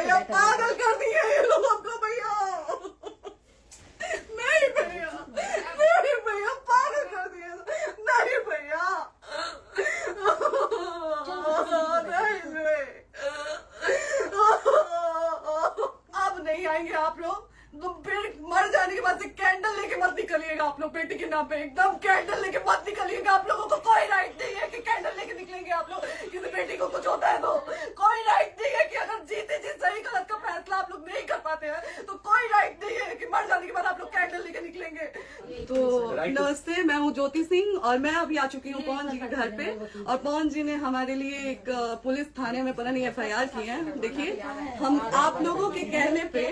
भैया पागल कर दिए ये लोग हमको भैया। नहीं भैया, नहीं भैया पागल कर दिए। नहीं भैया, अब नहीं आएंगे आप लोग। तो फिर मर जाने के बाद से कैंडल लेके मत निकलिएगा आप लोग बेटी के नाम पे। एकदम कैंडल लेके मत निकलिएगा। आप लोगों को कोई राइट नहीं है कि कैंडल लेके निकलेंगे आप लोग। किसी बेटी को कुछ होता है तो कोई राइट नहीं है कि अगर जीते जी सही गलत का फैसला आप लोग नहीं कर पाते हैं तो कोई राइट नहीं है कि मर जाने के बाद आप लोग कैंडल लेके निकलेंगे। तो नमस्ते, मैं हूँ ज्योति सिंह और मैं अभी आ चुकी हूँ पवन जी के घर पे। और पवन जी ने हमारे लिए एक पुलिस थाने में पता नहीं FIR की है। देखिए, हम आप लोगों के कहने पे,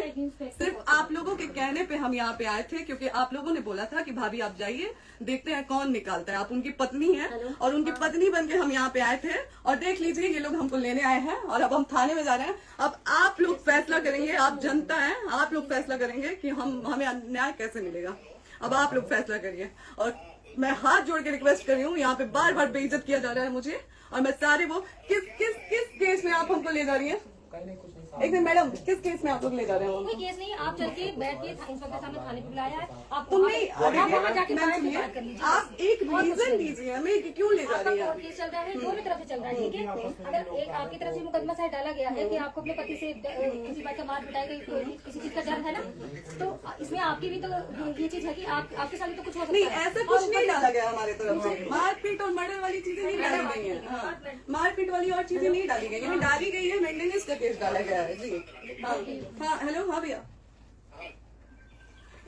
सिर्फ आप लोगों के कहने पे हम यहाँ पे आए थे क्योंकि आप लोगों ने बोला था कि भाभी आप जाइए, देखते हैं कौन निकालता है। आप उनकी पत्नी हैं और उनकी पत्नी बनके हम यहाँ पे आए थे। और देख लीजिए, ये लोग हमको लेने आए हैं और अब हम थाने में जा रहे हैं। अब आप लोग फैसला करेंगे, आप जनता हैं, आप लोग फैसला करेंगे कि हमें न्याय कैसे मिलेगा। अब आप लोग फैसला करिए। और मैं हाथ जोड़ के रिक्वेस्ट कर रही हूँ, यहाँ पे बार बार बेइज्जत किया जा रहा है मुझे। और मैं सारे वो किस केस में आप हमको ले जा रही है? एक मिनट मैडम, किस केस में आप लोग ले जा रहे हैं? कोई केस नहीं, आप चल के बैठ के इंस्पेक्टर साहब ने थाने पे बुलाया है। आप जाके बात कर लीजिए। आप एक रीजन दीजिए हमें कि क्यों ले जा रही है। आपका केस चल रहा है, दोनों तरफ से चल रहा है, ठीक है। अगर एक आपकी तरफ से मुकदमा शायद डाला गया है कि आपको अपने पति से किसी बात का मार पिटाई गई, किसी चीज का डर है ना, तो इसमें आपकी भी तो ये चीज है कि आपके साथ तो कुछ हो सकता है। नहीं, ऐसा कुछ नहीं डाला गया हमारे तरफ से। मारपीट और मर्डर वाली चीजें नहीं डाली गई है। मारपीट वाली और चीजें नहीं डाली गई है। डाली गई है मेंटेनेंस का केस डाला गया है जी। हाँ हेलो, हाँ भैया,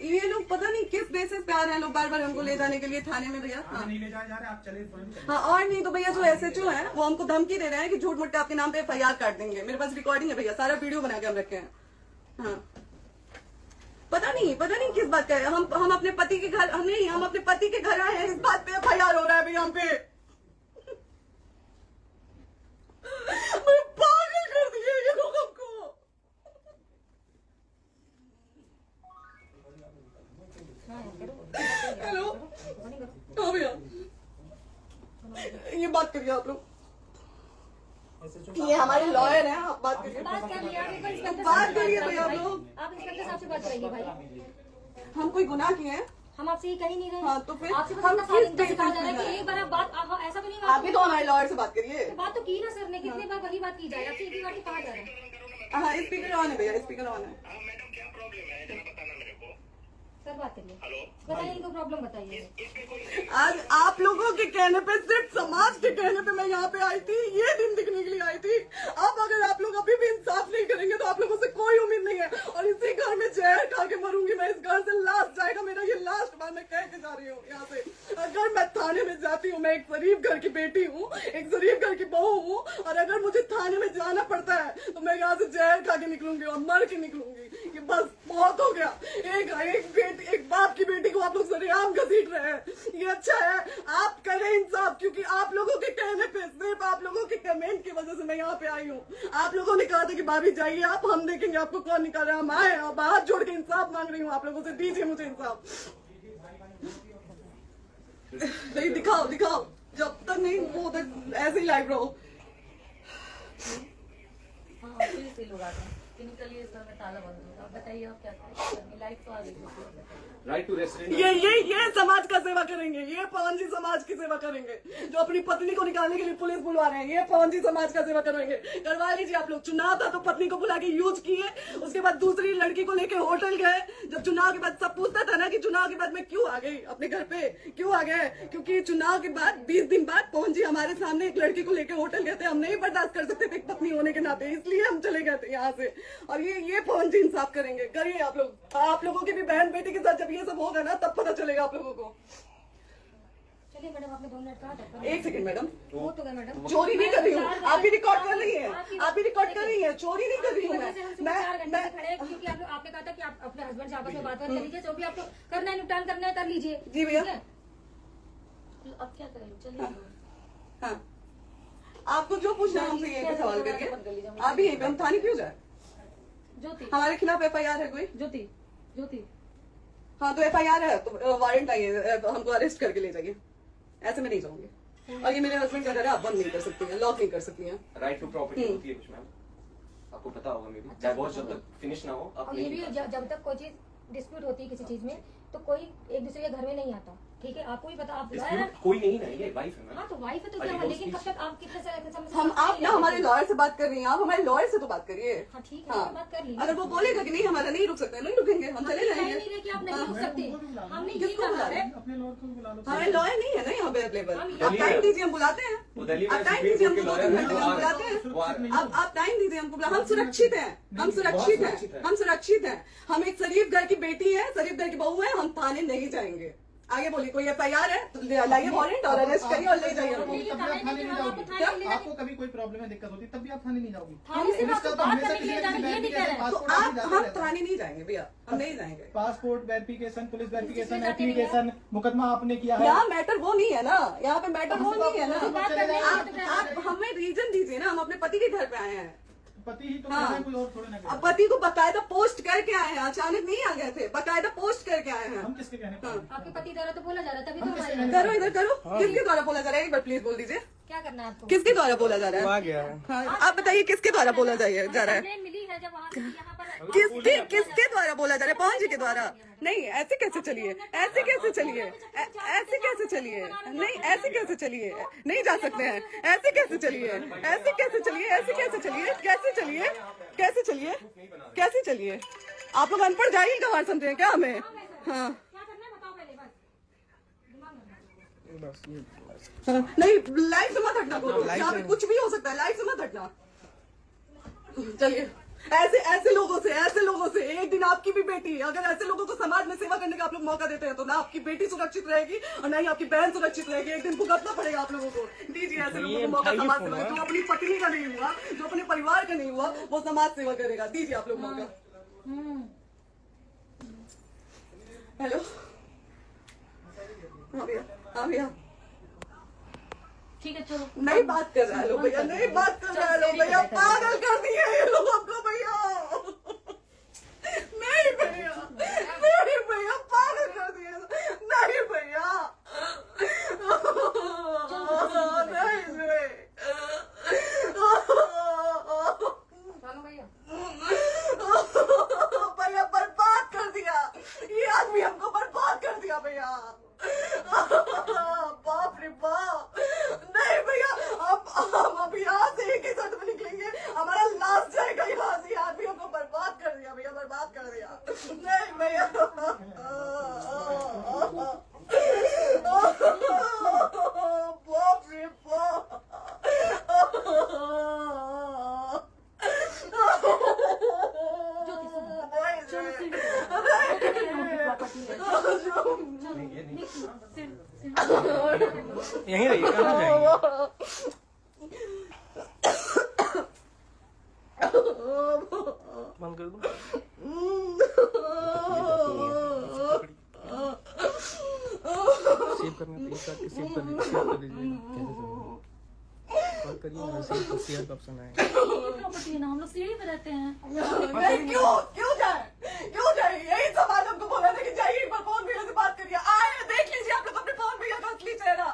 ये लोग पता नहीं किस बेसिस पे आ रहे हैं लोग बार बार हमको ले जाने के लिए थाने में भैया। हाँ नहीं ले जा रहे, आप चले। हाँ, और नहीं तो भैया जो SHO है वो हमको धमकी दे रहे हैं कि झूठ मूठ के आपके नाम पे FIR काट देंगे। मेरे पास रिकॉर्डिंग है भैया, सारा वीडियो बना के हम रखे हैं। हाँ, पता नहीं किस बात का है। हम अपने पति के घर, नहीं हम अपने पति के घर आए हैं, इस बात पे FIR हो रहा है भैया हम पे। पागल कर दिए ये लोग हमको। हेलो, हाँ भैया, ये बात करिए आप लोग। ये हमारे लॉयर हैं, आप बात करिए। बात करिए भैया आप लोग। आप इंस्पेक्टर साहब से बात करेंगे भाई। हम कोई गुनाह किए हैं? हम आपसे ये कह ही नहीं रहे। हाँ, तो फिर आपसे हम किस सिखा जा रहा है कि एक बार आप बात, ऐसा तो नहीं आप भी तो हमारे लॉयर से बात करिए। बात तो की ना सर ने, कितने बार वही बात की जाए, आपसे एक ही बार कहा जा रहा है। हाँ, स्पीकर ऑन है भैया, स्पीकर ऑन है। मैडम क्या प्रॉब्लम है जरा बताना मेरे को। सर बात करिए। हेलो, बताइए इनको प्रॉब्लम बताइए। आज आप लोगों के कहने पे, सिर्फ समाज के कहने पे मैं यहाँ पे आई थी, ये दिन दिखने के लिए आई थी। अब अगर आप लोग अभी भी इंसाफ नहीं करेंगे तो आप लोगों से कोई उम्मीद नहीं है। और इसी घर में जहर खा के मरूंगी मैं। इस घर से लास्ट जाएगा मेरा, ये लास्ट बार मैं कह के जा रही हूँ यहाँ से। अगर मैं थाने में जाती हूँ, मैं एक गरीब घर की बेटी हूँ, एक गरीब घर की बहू हूँ, और अगर मुझे थाने में जाना पड़ता है तो मैं यहाँ से जहर खा के निकलूंगी और मर के निकलूंगी। ये बस बहुत हो गया। एक बाप की बेटी को आप लोग सरेआम घसीट रहे हैं। ये अच्छा है? आप करें इंसाफ, क्योंकि आप लोगों के कहने पे, सिर्फ आप लोगों के कमेंट की वजह से मैं यहाँ पे आई हूँ। आप लोगों ने कहा था कि भाभी जाइए आप, हम देखेंगे आपको कौन निकाल रहा है। हम आए, अब हाथ जोड़ के इंसाफ मांग रही हूँ आप लोगों से, दीजिए मुझे इंसाफ। नहीं, दिखाओ जब तक नहीं वो तक ऐसे ही लाइव रहो। हाँ, फिर से लोग आ गए। निकलिए, इस घर में ताला बंद होगा। बताइए आप क्या करेंगे? लाइट तो आ गई। Right to resident. ये समाज का सेवा करेंगे। ये पवन जी समाज की सेवा करेंगे, जो अपनी पत्नी को निकालने के लिए पुलिस बुलवा रहे हैं। ये पवन जी समाज का सेवा करेंगे। करवा लीजिए आप लोग। चुनाव था तो पत्नी को बुला के यूज किए, उसके बाद दूसरी लड़की को लेके होटल गए। जब चुनाव के बाद सब पूछता था ना कि चुनाव के बाद मैं क्यों आ गई अपने घर पे, क्यों आ गए, क्योंकि चुनाव के बाद 20 दिन बाद पवन जी हमारे सामने एक लड़की को लेके होटल गए थे। हम नहीं बर्दाश्त कर सकते थे एक पत्नी होने के नाते, इसलिए हम चले गए थे यहाँ से। और ये पवन जी इंसाफ करेंगे। करिए आप लोग। आप लोगों की भी बहन बेटी के साथ जब ये सब होगा ना तब पता चलेगा आप लोगों को। चलिए मैडम, आपने 2 मिनट कहा था। एक सेकंड मैडम, वो तो गए मैडम। चोरी नहीं कर रही हूँ। आप भी रिकॉर्ड कर रही हैं, आप भी रिकॉर्ड कर रही हैं। चोरी नहीं कर रही हूँ मैं। क्योंकि आपने कहा था कि आप अपने हस्बैंड से आपस में बात कर लीजिए, जो भी आपको करना है, निपटान करना है, कर लीजिए। जी भैया। अब क्या करें? चलिए। हाँ, आपको जो पूछना है हमसे यही पे सवाल करिए। आप भी यहीं पे, हम थाने क्यों जाए? ज्योति, हमारे खिलाफ FIR है कोई? ज्योति। हाँ, तो FIR है तो वारंट आइए, हमको अरेस्ट करके ले जाइए। ऐसे में नहीं जाऊंगी। और ये मेरे हस्बैंड का घर है, आप बंद नहीं कर सकती हैं, लॉक नहीं कर सकती हैं। राइट टू प्रॉपर्टी होती है कुछ मैम। आपको पता होगा मे बी डाइवोर्स जब तक फिनिश ना हो आप और ये भी जब तक कोई चीज डिस्प्यूट होती है किसी चीज में तो कोई एक दूसरे के घर में नहीं आता, ठीक है? आपको भी पता, आप लॉयर हैं। कोई नहीं ना, ये वाइफ है ना। हाँ तो वाइफ है तो क्या, लेकिन कब तक आप कितने हम आप ना हमारे लॉयर से बात कर रही हैं, आप हमारे लॉयर से तो बात करिए। हाँ ठीक है, बात कर लीजिए। अगर वो बोलेगा कि नहीं हमारा नहीं रुक सकते, नहीं रुकेंगे, हम चले जाएंगे। नहीं कि आप नहीं रुक सकते, हमने यही किसको कहा है। हमारे लॉयर नहीं है ना यहाँ पे अवेलेबल। आप टाइम दीजिए, हम बुलाते हैं। आप टाइम दीजिए, हम बुलाते हैं। आप टाइम दीजिए, हमको बुला। हम सुरक्षित हैं, हम सुरक्षित हैं, हम सुरक्षित हैं। हम एक शरीफ घर की बेटी है, शरीफ घर की बहू है, हम थाने नहीं जाएंगे। आगे बोलिए, कोई FIR है तो लाइए वारंट और अरेस्ट करिए और ले जाइए। आपको कभी कोई प्रॉब्लम है, दिक्कत होती, तब भी आप थाने नहीं जाओगी। तो आप हम थाने नहीं जाएंगे भैया, हम नहीं जाएंगे। Passport verification, police verification, application, मुकदमा आपने किया है। यहाँ मैटर वो नहीं है ना, यहाँ पे मैटर वो नहीं है ना। आप हमें रीजन दीजिए ना, हम अपने पति के घर पे आए हैं। पति ही तो हाँ। कोई और थोड़े ना अब पति को बकायदा पोस्ट करके आए हैं, अचानक नहीं आ गए थे, बकायदा पोस्ट करके आए हैं। हम किसके कहने पर? आपके पति द्वारा तो बोला जा रहा है, तभी तो हमारे करो इधर करो, किसके द्वारा बोला जा रहा है, एक बार प्लीज बोल दीजिए, क्या करना है आपको? किसके द्वारा बोला जा रहा है? हाँ, आप बताइए किसके द्वारा बोला जा रहा है? कंप्लेंट मिली है जब वहाँ से यहाँ पर किसके द्वारा बोला जा रहा है? पवन जी के द्वारा? नहीं, ऐसे कैसे चलिए, ऐसे कैसे चलिए, ऐसे कैसे चलिए, नहीं ऐसे कैसे चलिए, नहीं जा सकते हैं, ऐसे कैसे चलिए, ऐसे कैसे चलिए, ऐसे कैसे चलिए, कैसे चलिए, कैसे चलिए, कैसे चलिए? आप लोग अनपढ़ जाहिल गंवार समझे हैं क्या हमें? हाँ क्या करना है बताओ पहले, बस दिमाग में। नहीं, लाइफ से मत हटना, यहाँ पे कुछ भी हो सकता है, लाइफ से मत हटना। चलिए, ऐसे लोगों से एक दिन आपकी भी बेटी, अगर ऐसे लोगों को समाज में सेवा करने का आप लोग मौका देते हैं तो ना आपकी बेटी सुरक्षित रहेगी और ना ही आपकी बहन सुरक्षित रहेगी। एक दिन भुगतना पड़ेगा आप लोगों को। दीजिए ऐसे लोगों को मौका समाज सेवा, जो अपनी पत्नी का नहीं हुआ, जो अपने परिवार का नहीं हुआ, वो समाज सेवा करेगा। दीजिए आप लोग मौका। हेलो, हाँ भैया, हाँ भैया, ठीक है चलो। नहीं बात कर रहा है लोग भैया, नहीं बात कर रहा है लोग भैया, पागल कर दिए ये लोग हमको भैया। नहीं भैया, नहीं भैया, पागल कर दिए, नहीं भैया, नहीं भैया, बर्बाद कर दिया ये आदमी, हमको बर्बाद कर दिया भैया। बाप रे बाप, नहीं भैया, अब यहाँ से एक ही शर्ट में निकलेंगे, हमारा लास्ट जाएगा यहाँ से। आदमी हमको बर्बाद कर दिया भैया, बर्बाद कर दिया। नहीं भैया, बाप रे बाप, यहीं रहिए, कहाँ जाएंगे? बंद कर दो। सेव करना, सेव कर दीजिए। कॉल करिए, शेयर का ऑप्शन आएगा। प्रॉपर्टी है ना, हम लोग सीढ़ी पे रहते हैं। नहीं, क्यों जाए? यही सवाल हमको बोला था कि जाइए एक बार पवन भैया से बात करिए। आए, देख लीजिए आप लोग अपने पवन भैया का असली चेहरा,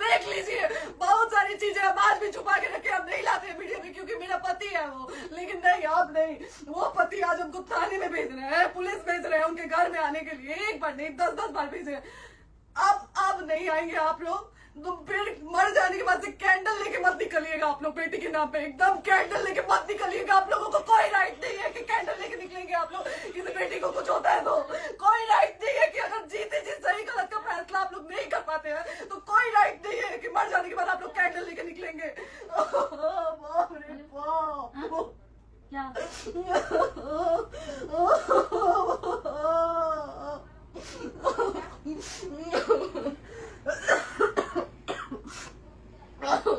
देख लीजिए। बहुत सारी चीजें हम आज भी छुपा के रखे, हम नहीं लाते हैं मीडिया में क्योंकि मेरा पति है वो, लेकिन नहीं, आप नहीं। वो पति आज हमको थाने में भेज रहे हैं, पुलिस भेज रहे हैं उनके घर में आने के लिए, एक बार नहीं 10-10 बार भेजे। अब नहीं आएंगे आप लोग तो फिर मर जाने के बाद से कैंडल लेके मत निकलिएगा आप लोग बेटी के नाम पे, एकदम कैंडल लेके मत निकलिएगा। आप लोगों को कोई राइट नहीं है कि कैंडल लेके निकलेंगे आप लोग। किसी बेटी को कुछ होता है तो कोई राइट नहीं है कि अगर जीते जी सही गलत का फैसला आप लोग नहीं कर पाते हैं तो कोई राइट नहीं है कि मर जाने के बाद आप लोग कैंडल लेके निकलेंगे। बाप रे बाप, क्या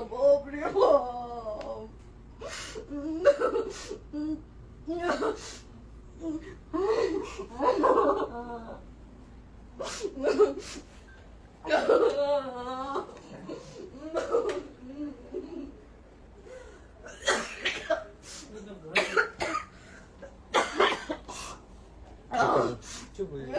बाप रे चुप हो जाइए।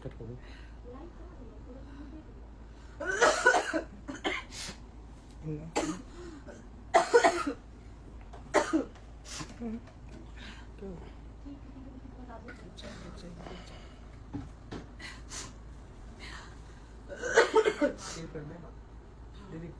कट हो गई। सेव कर दे दीदी।